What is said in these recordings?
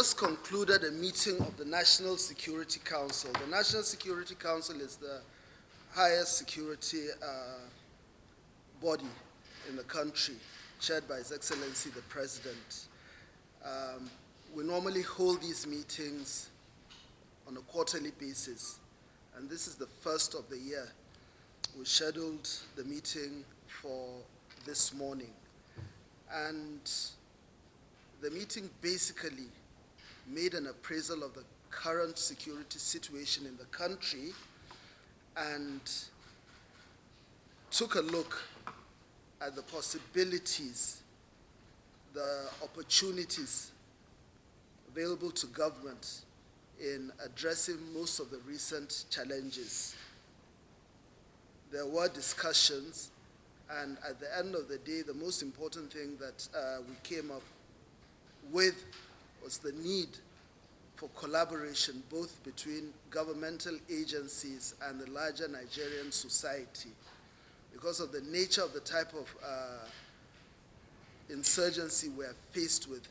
just concluded a meeting of the National Security Council. The National Security Council is the highest security body in the country, chaired by His Excellency the President. We normally hold these meetings on a quarterly basis, and this is the first of the year. We scheduled the meeting for this morning, and the meeting basically made an appraisal of the current security situation in the country and took a look at the possibilities, the opportunities available to government in addressing most of the recent challenges. There were discussions, and at the end of the day, the most important thing that we came up with was the need for collaboration both between governmental agencies and the larger Nigerian society. Because of the nature of the type of insurgency we are faced with,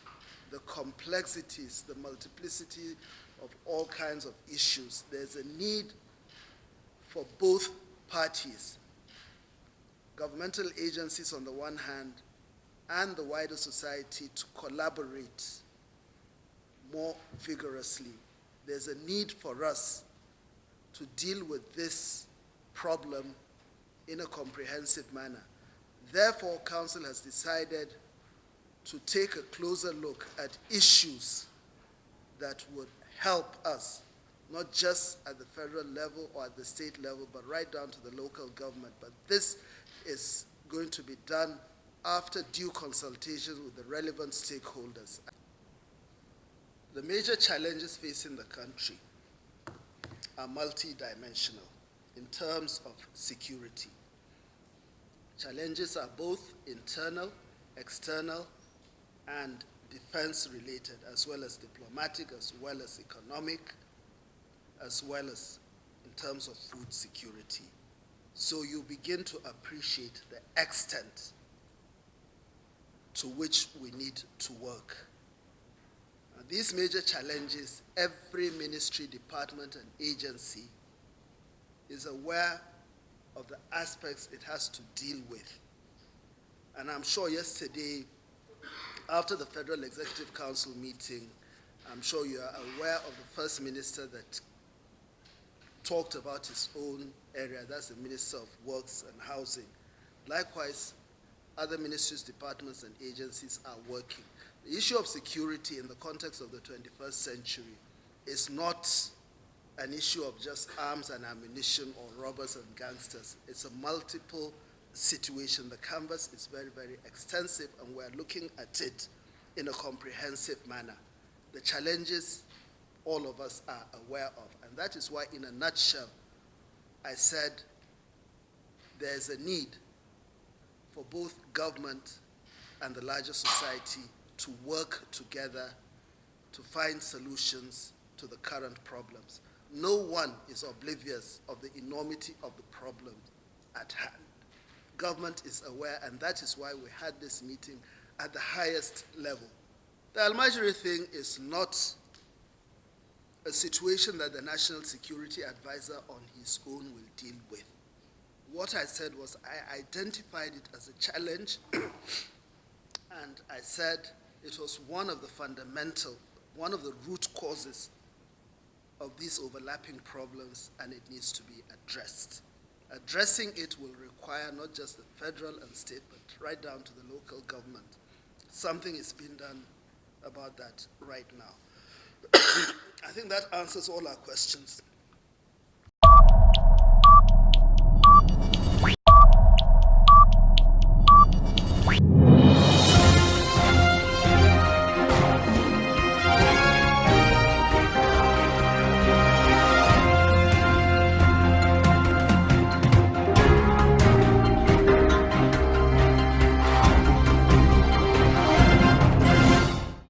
the complexities, the multiplicity of all kinds of issues, there's a need for both parties, governmental agencies on the one hand, and the wider society to collaborate more vigorously. There's a need for us to deal with this problem in a comprehensive manner. Therefore, Council has decided to take a closer look at issues that would help us, not just at the federal level or at the state level, but right down to the local government. But this is going to be done after due consultation with the relevant stakeholders. The major challenges facing the country are multidimensional in terms of security. Challenges are both internal, external, and defense-related, as well as diplomatic, as well as economic, as well as in terms of food security. So you begin to appreciate the extent to which we need to work. Now, these major challenges, every ministry, department, and agency is aware of the aspects it has to deal with. And I'm sure yesterday, after the Federal Executive Council meeting, I'm sure you are aware of the First Minister that talked about his own area, that's the Minister of Works and Housing. Likewise, other ministries, departments, and agencies are working. The issue of security in the context of the 21st century is not an issue of just arms and ammunition or robbers and gangsters. It's a multiple situation. The canvas is very, very extensive, and we're looking at it in a comprehensive manner. The challenges all of us are aware of, and that is why, in a nutshell, I said there's a need for both government and the larger society to work together to find solutions to the current problems. No one is oblivious of the enormity of the problem at hand. Government is aware, and that is why we had this meeting at the highest level. The Almajiri thing is not a situation that the National Security Advisor on his own will deal with. What I said was I identified it as a challenge, and I said it was one of the root causes of these overlapping problems, and it needs to be addressed. Addressing it will require not just the federal and state, but right down to the local government. Something is being done about that right now. I think that answers all our questions.